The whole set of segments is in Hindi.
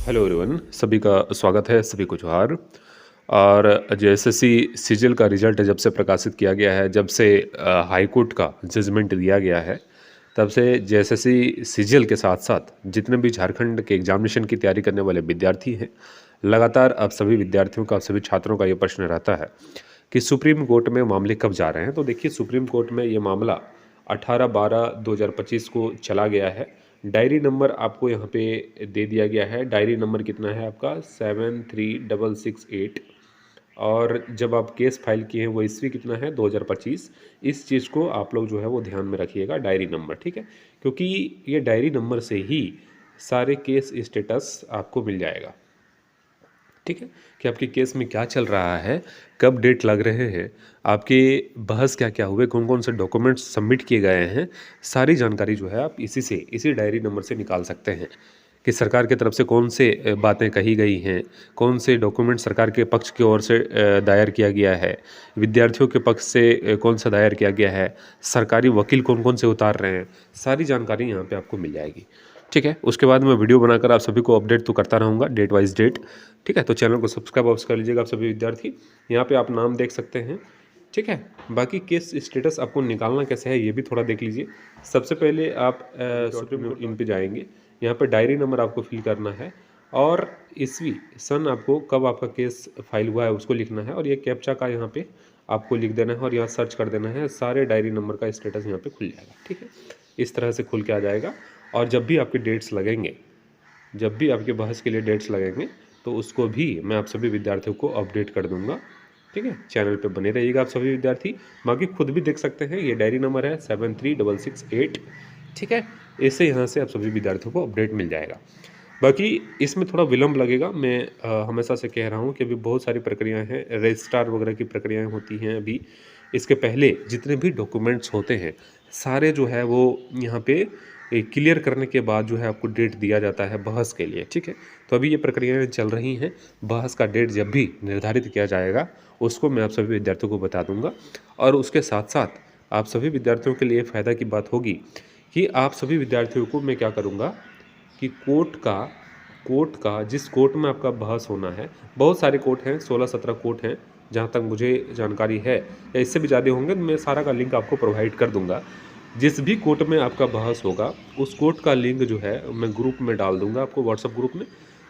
हेलो एवरीवन, सभी का स्वागत है, सभी को जोहार। और जो एसएससी सीजीएल का रिजल्ट जब से प्रकाशित किया गया है, जब से हाई कोर्ट का जजमेंट दिया गया है, तब से जो एसएससी सीजीएल के साथ साथ जितने भी झारखंड के एग्जामिनेशन की तैयारी करने वाले विद्यार्थी हैं, लगातार अब सभी विद्यार्थियों का, सभी छात्रों का ये प्रश्न रहता है कि सुप्रीम कोर्ट में मामले कब जा रहे हैं। तो देखिए, सुप्रीम कोर्ट में ये मामला 18/12/2025 को चला गया है। डायरी नंबर आपको यहाँ पे दे दिया गया है। डायरी नंबर कितना है आपका 73668। और जब आप केस फाइल किए हैं वो ईस्वी कितना है 2025। इस चीज़ को आप लोग जो है वो ध्यान में रखिएगा, डायरी नंबर, ठीक है। क्योंकि ये डायरी नंबर से ही सारे केस स्टेटस आपको मिल जाएगा, ठीक है, कि आपके केस में क्या चल रहा है, कब डेट लग रहे हैं, आपके बहस क्या क्या हुए, कौन कौन से डॉक्यूमेंट्स सबमिट किए गए हैं। सारी जानकारी जो है आप इसी डायरी नंबर से निकाल सकते हैं कि सरकार की तरफ से कौन से बातें कही गई हैं, कौन से डॉक्यूमेंट सरकार के पक्ष की ओर से दायर किया गया है, विद्यार्थियों के पक्ष से कौन सा दायर किया गया है, सरकारी वकील कौन कौन से उतार रहे हैं। सारी जानकारी यहाँ पे आपको मिल जाएगी, ठीक है। उसके बाद मैं वीडियो बनाकर आप सभी को अपडेट तो करता रहूँगा, डेट वाइज डेट, ठीक है। तो चैनल को सब्सक्राइब कर लीजिएगा आप सभी विद्यार्थी। यहाँ पे आप नाम देख सकते हैं, ठीक है। बाकी केस स्टेटस आपको निकालना कैसे है ये भी थोड़ा देख लीजिए। सबसे पहले आप सुप्रीम कोर्ट इन पे जाएंगे, यहाँ पे डायरी नंबर आपको फिल करना है और ईस्वी सन आपको कब आपका केस फाइल हुआ है उसको लिखना है, और ये कैप्चा का यहाँ पे आपको लिख देना है और यहाँ सर्च कर देना है। सारे डायरी नंबर का स्टेटस यहाँ पे खुल जाएगा, ठीक है। इस तरह से खुल के आ जाएगा। और जब भी आपके डेट्स लगेंगे, जब भी आपके बहस के लिए डेट्स लगेंगे, तो उसको भी मैं आप सभी विद्यार्थियों को अपडेट कर दूंगा, ठीक है। चैनल पे बने रहिएगा आप सभी विद्यार्थी। बाकी खुद भी देख सकते हैं, ये डायरी नंबर है 73668, ठीक है। इससे यहाँ से आप सभी विद्यार्थियों को अपडेट मिल जाएगा। बाकी इसमें थोड़ा विलम्ब लगेगा। मैं हमेशा से कह रहा हूँ कि अभी बहुत सारी प्रक्रियाएं हैं, रजिस्ट्रार वगैरह की प्रक्रियाएं होती हैं अभी। इसके पहले जितने भी डॉक्यूमेंट्स होते हैं सारे जो है वो यहाँ पे क्लियर करने के बाद जो है आपको डेट दिया जाता है बहस के लिए, ठीक है। तो अभी ये प्रक्रियाएं चल रही हैं। बहस का डेट जब भी निर्धारित किया जाएगा उसको मैं आप सभी विद्यार्थियों को बता दूंगा। और उसके साथ साथ आप सभी विद्यार्थियों के लिए फ़ायदा की बात होगी कि आप सभी विद्यार्थियों को मैं क्या करूँगा कि कोर्ट का जिस कोर्ट में आपका बहस होना है, बहुत सारे कोर्ट हैं, 16-17 कोर्ट हैं जहाँ तक मुझे जानकारी है, या इससे भी ज़्यादा होंगे। मैं सारा का लिंक आपको प्रोवाइड कर दूंगा। जिस भी कोर्ट में आपका बहस होगा उस कोर्ट का लिंक जो है मैं ग्रुप में डाल दूंगा आपको, व्हाट्सएप ग्रुप में।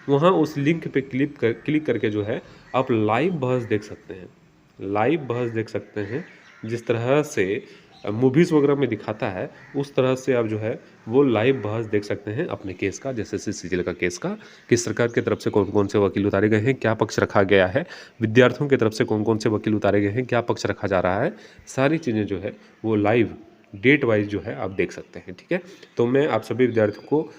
वहाँ उस लिंक पे क्लिक करके जो है आप लाइव बहस देख सकते हैं, लाइव बहस देख सकते हैं। जिस तरह से मूवीज़ वगैरह में दिखाता है उस तरह से आप जो है वो लाइव बहस देख सकते हैं अपने केस का, जैसे सीजीएल का केस का, कि सरकार की तरफ से कौन कौन से वकील उतारे गए हैं, क्या पक्ष रखा गया है, विद्यार्थियों की तरफ से कौन कौन से वकील उतारे गए हैं, क्या पक्ष रखा जा रहा है। सारी चीज़ें जो है वो लाइव डेट वाइज जो है आप देख सकते हैं, ठीक है। तो मैं आप सभी विद्यार्थियों को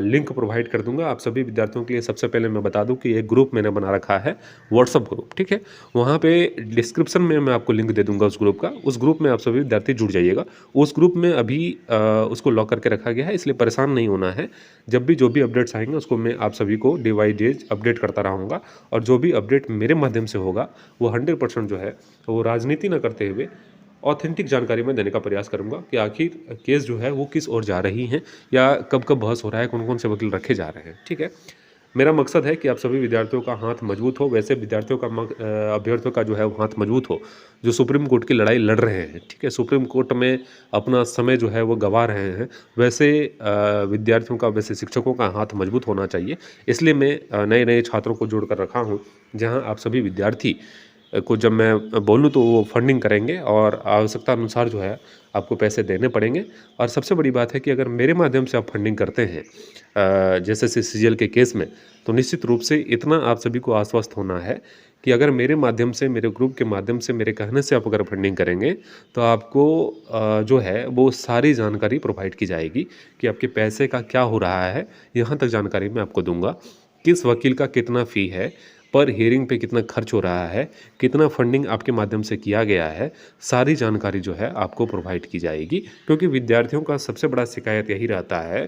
लिंक प्रोवाइड कर दूंगा। आप सभी विद्यार्थियों के लिए सबसे पहले मैं बता दूं कि एक ग्रुप मैंने बना रखा है, व्हाट्सअप ग्रुप, ठीक है। वहाँ पे डिस्क्रिप्शन में मैं आपको लिंक दे दूंगा उस ग्रुप का। उस ग्रुप में आप सभी विद्यार्थी जुड़ जाइएगा। उस ग्रुप में अभी उसको लॉक करके रखा गया है, इसलिए परेशान नहीं होना है। जब भी जो भी अपडेट्स आएंगे उसको मैं आप सभी को डे बाई डे अपडेट करता रहूँगा। और जो भी अपडेट मेरे माध्यम से होगा वो 100% जो है वो राजनीति न करते हुए ऑथेंटिक जानकारी मैं देने का प्रयास करूंगा कि आखिर केस जो है वो किस ओर जा रही हैं, या कब कब बहस हो रहा है, कौन कौन से वकील रखे जा रहे हैं, ठीक है। मेरा मकसद है कि आप सभी विद्यार्थियों का हाथ मजबूत हो, वैसे विद्यार्थियों का अभ्यर्थियों का जो है वो हाथ मजबूत हो जो सुप्रीम कोर्ट की लड़ाई लड़ रहे हैं, ठीक है। सुप्रीम कोर्ट में अपना समय जो है वो गंवा रहे हैं, वैसे विद्यार्थियों का, वैसे शिक्षकों का हाथ मजबूत होना चाहिए। इसलिए मैं नए नए छात्रों को जोड़ कर रखा हूँ, जहाँ आप सभी विद्यार्थी को जब मैं बोलूँ तो वो फंडिंग करेंगे और आवश्यकता अनुसार जो है आपको पैसे देने पड़ेंगे। और सबसे बड़ी बात है कि अगर मेरे माध्यम से आप फंडिंग करते हैं जैसे सीजीएल के केस में, तो निश्चित रूप से इतना आप सभी को आश्वस्त होना है कि अगर मेरे माध्यम से, मेरे ग्रुप के माध्यम से, मेरे कहने से आप अगर फंडिंग करेंगे तो आपको जो है वो सारी जानकारी प्रोवाइड की जाएगी कि आपके पैसे का क्या हो रहा है। यहाँ तक जानकारी मैं आपको दूंगा, किस वकील का कितना फ़ी है, पर हियरिंग पे कितना खर्च हो रहा है, कितना फंडिंग आपके माध्यम से किया गया है, सारी जानकारी जो है आपको प्रोवाइड की जाएगी। क्योंकि विद्यार्थियों का सबसे बड़ा शिकायत यही रहता है,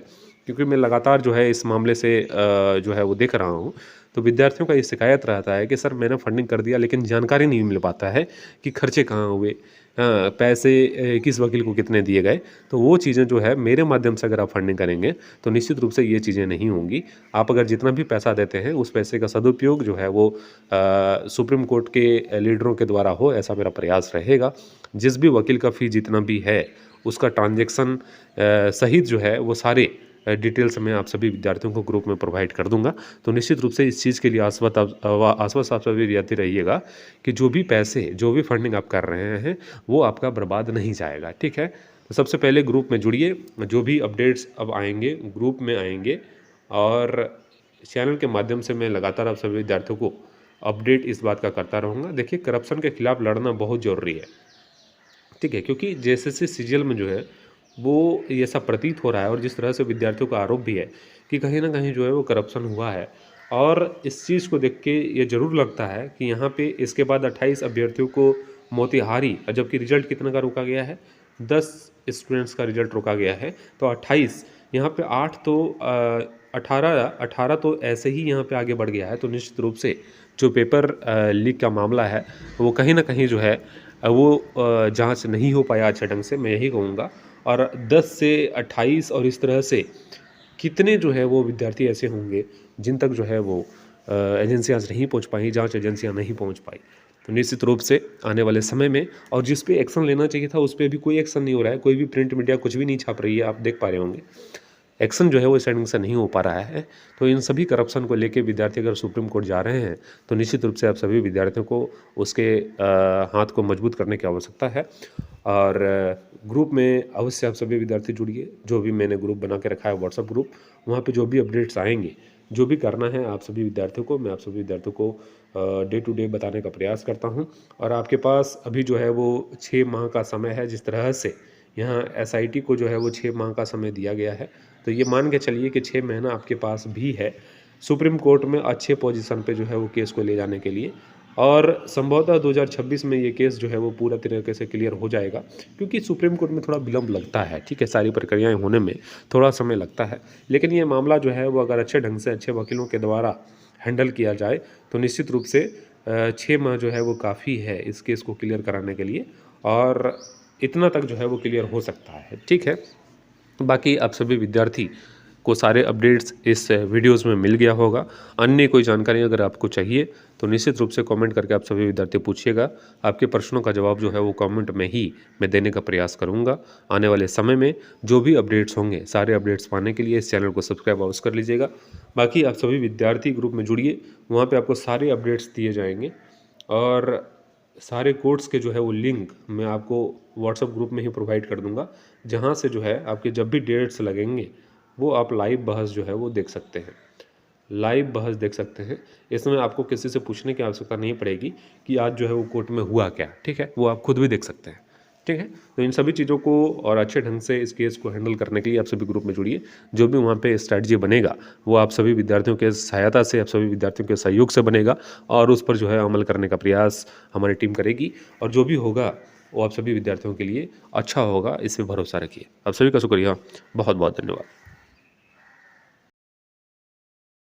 क्योंकि मैं लगातार जो है इस मामले से जो है वो देख रहा हूँ, तो विद्यार्थियों का ये शिकायत रहता है कि सर मैंने फंडिंग कर दिया लेकिन जानकारी नहीं मिल पाता है कि खर्चे कहाँ हुए, पैसे किस वकील को कितने दिए गए। तो वो चीज़ें जो है मेरे माध्यम से अगर आप फंडिंग करेंगे तो निश्चित रूप से ये चीज़ें नहीं होंगी। आप अगर जितना भी पैसा देते हैं उस पैसे का सदुपयोग जो है वो सुप्रीम कोर्ट के लीडरों के द्वारा हो, ऐसा मेरा प्रयास रहेगा। जिस भी वकील का फ़ी जितना भी है उसका ट्रांजैक्शन सहित जो है वो सारे डिटेल्स मैं आप सभी विद्यार्थियों को ग्रुप में प्रोवाइड कर दूंगा। तो निश्चित रूप से इस चीज़ के लिए आश्वस्त आप सभी विद्यार्थी रहिएगा कि जो भी पैसे, जो भी फंडिंग आप कर रहे हैं वो आपका बर्बाद नहीं जाएगा, ठीक है। तो सबसे पहले ग्रुप में जुड़िए, जो भी अपडेट्स अब आएंगे ग्रुप में आएंगे, और चैनल के माध्यम से मैं लगातार आप सभी विद्यार्थियों को अपडेट इस बात का करता रहूँगा। देखिए, करप्शन के खिलाफ लड़ना बहुत ज़रूरी है, ठीक है, क्योंकि जैसे सीजीएल में जो है वो ये सब प्रतीत हो रहा है, और जिस तरह से विद्यार्थियों का आरोप भी है कि कहीं ना कहीं जो है वो करप्शन हुआ है। और इस चीज़ को देख के ये ज़रूर लगता है कि यहाँ पे इसके बाद 28 अभ्यर्थियों को मोतिहारी, जबकि रिजल्ट कितने का रोका गया है, 10 स्टूडेंट्स का रिजल्ट रोका गया है, तो 28 यहाँ पे 8 तो 18 तो ऐसे ही यहाँ पे आगे बढ़ गया है। तो निश्चित रूप से जो पेपर लीक का मामला है वो कहीं ना कहीं जो है वो जांच नहीं हो पाया अच्छे ढंग से, मैं यही कहूँगा। और 10 से 28 और इस तरह से कितने जो है वो विद्यार्थी ऐसे होंगे जिन तक जो है वो एजेंसियाँ नहीं पहुँच पाई, जांच एजेंसियाँ नहीं पहुँच पाई। तो निश्चित रूप से आने वाले समय में, और जिस पे एक्शन लेना चाहिए था उस पर भी कोई एक्शन नहीं हो रहा है, कोई भी प्रिंट मीडिया कुछ भी नहीं छाप रही है, आप देख पा रहे होंगे। एक्शन जो है वो इस ढंग से नहीं हो पा रहा है। तो इन सभी करप्शन को लेके विद्यार्थी अगर सुप्रीम कोर्ट जा रहे हैं तो निश्चित रूप से आप सभी विद्यार्थियों को उसके हाथ को मजबूत करने की आवश्यकता है। और ग्रुप में अवश्य आप सभी विद्यार्थी जुड़िए, जो भी मैंने ग्रुप बना के रखा है व्हाट्सएप ग्रुप, वहाँ पे जो भी अपडेट्स आएंगे, जो भी करना है आप सभी विद्यार्थियों को, मैं आप सभी विद्यार्थियों को डे टू डे बताने का प्रयास करता हूँ। और आपके पास अभी जो है वो 6 माह का समय है, जिस तरह से यहाँ एसआईटी को जो है वो 6 माह का समय दिया गया है। तो ये मान के चलिए कि 6 महीना आपके पास भी है सुप्रीम कोर्ट में अच्छे पोजीशन पे जो है वो केस को ले जाने के लिए। और संभवतः 2026 में ये केस जो है वो पूरा तरीके से क्लियर हो जाएगा, क्योंकि सुप्रीम कोर्ट में थोड़ा विलम्ब लगता है, ठीक है, सारी प्रक्रियाएं होने में थोड़ा समय लगता है। लेकिन ये मामला जो है वो अगर अच्छे ढंग से अच्छे वकीलों के द्वारा हैंडल किया जाए तो निश्चित रूप से 6 माह जो है वो काफ़ी है इस केस को क्लियर कराने के लिए, और इतना तक जो है वो क्लियर हो सकता है, ठीक है। बाकी आप सभी विद्यार्थी को सारे अपडेट्स इस वीडियोस में मिल गया होगा। अन्य कोई जानकारी अगर आपको चाहिए तो निश्चित रूप से कमेंट करके आप सभी विद्यार्थी पूछिएगा। आपके प्रश्नों का जवाब जो है वो कमेंट में ही मैं देने का प्रयास करूंगा। आने वाले समय में जो भी अपडेट्स होंगे, सारे अपडेट्स पाने के लिए इस चैनल को सब्सक्राइब अवश्य कर लीजिएगा। बाकी आप सभी विद्यार्थी ग्रुप में जुड़िए, वहाँ पर आपको सारे अपडेट्स दिए जाएंगे, और सारे कोर्स के जो है वो लिंक मैं आपको व्हाट्सएप ग्रुप में ही प्रोवाइड कर दूंगा, जहाँ से जो है आपके जब भी डेट्स लगेंगे वो आप लाइव बहस जो है वो देख सकते हैं, लाइव बहस देख सकते हैं। इसमें आपको किसी से पूछने की आवश्यकता नहीं पड़ेगी कि आज जो है वो कोर्ट में हुआ क्या, ठीक है, वो आप खुद भी देख सकते हैं, ठीक है। तो इन सभी चीज़ों को और अच्छे ढंग से इस केस को हैंडल करने के लिए आप सभी ग्रुप में जुड़िए। जो भी वहाँ पे स्ट्रैटेजी बनेगा वो आप सभी विद्यार्थियों के सहायता से, आप सभी विद्यार्थियों के सहयोग से बनेगा, और उस पर जो है अमल करने का प्रयास हमारी टीम करेगी, और जो भी होगा वो आप सभी विद्यार्थियों के लिए अच्छा होगा, इस पर भरोसा रखिए। आप सभी का शुक्रिया, बहुत बहुत धन्यवाद।